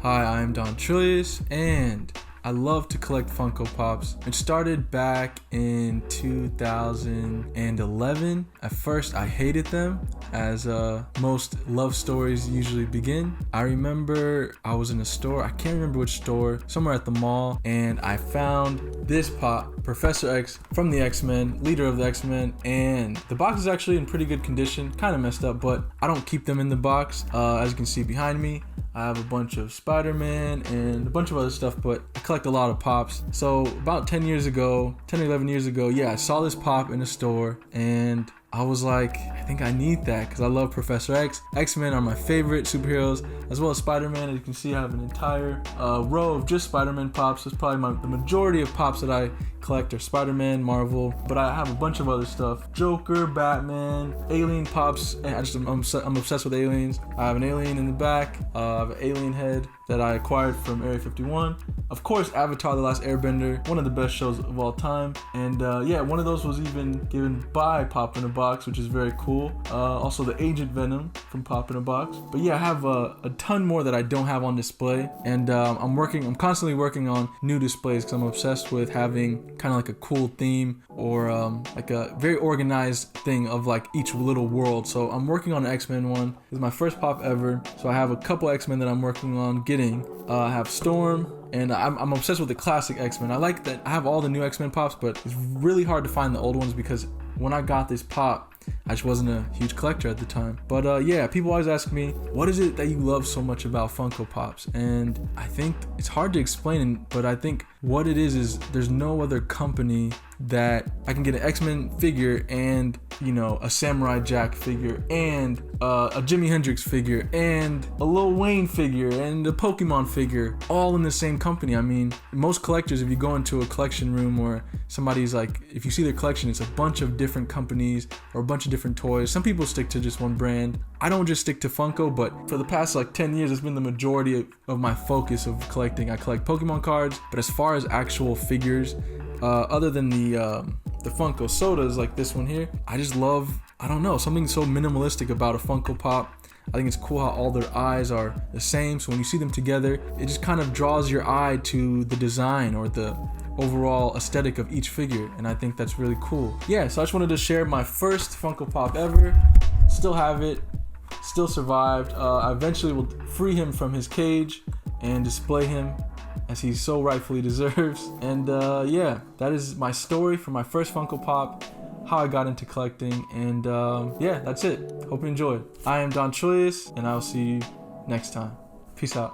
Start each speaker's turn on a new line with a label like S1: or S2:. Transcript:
S1: Hi, I'm Donte, and I love to collect Funko Pops. It started back in 2011. At first, I hated them, as most love stories usually begin. I remember I was in a store, I can't remember which store, somewhere at the mall, and I found this pop, Professor X from the X-Men, leader of the X-Men, and the box is actually in pretty good condition, kind of messed up, but I don't keep them in the box. As you can see behind me, I have a bunch of Spider-Man and a bunch of other stuff, but I collect a lot of pops. So about 10 or 11 years ago, yeah, I saw this pop in a store and I was like, I think I need that because I love Professor X. X-Men are my favorite superheroes, as well as Spider-Man. As you can see, I have an entire row of just Spider-Man pops. That's probably the majority of pops that I collect are Spider-Man, Marvel, but I have a bunch of other stuff. Joker, Batman, Alien pops. I'm obsessed with aliens. I have an alien in the back. I have an alien head that I acquired from Area 51. Of course, Avatar: The Last Airbender, one of the best shows of all time. And yeah, one of those was even given by Pop in a Box, which is very cool. Also the Agent Venom from Pop in a Box. But yeah, I have a ton more that I don't have on display. And I'm constantly working on new displays because I'm obsessed with having kind of like a cool theme or like a very organized thing of like each little world. So I'm working on an X-Men one. This is my first pop ever. So I have a couple X-Men that I'm working on getting. I have Storm, and I'm obsessed with the classic X-Men. I like that I have all the new X-Men pops, but it's really hard to find the old ones because when I got this pop, I just wasn't a huge collector at the time. But yeah, people always ask me, what is it that you love so much about Funko Pops? And I think it's hard to explain, but I think what it is there's no other company that I can get an X-Men figure and, you know, a Samurai Jack figure and a Jimi Hendrix figure and a Lil Wayne figure and a Pokemon figure all in the same company. I mean, most collectors, if you go into a collection room or somebody's like, if you see their collection, it's a bunch of different companies or a bunch of different toys. Some people stick to just one brand. I don't just stick to Funko, but for the past like 10 years, it's been the majority of my focus of collecting. I collect Pokemon cards, but as far as actual figures, other than the Funko sodas like this one here, I just love, I don't know, something so minimalistic about a Funko Pop. I think it's cool how all their eyes are the same, so when you see them together, it just kind of draws your eye to the design or the overall aesthetic of each figure, and I think that's really cool. Yeah, so I just wanted to share my first Funko Pop ever. Still have it, still survived. I eventually will free him from his cage and display him as he so rightfully deserves. And yeah, that is my story for my first Funko Pop, how I got into collecting, and yeah, that's it. Hope you enjoyed. I am Donte, and I'll see you next time. Peace out.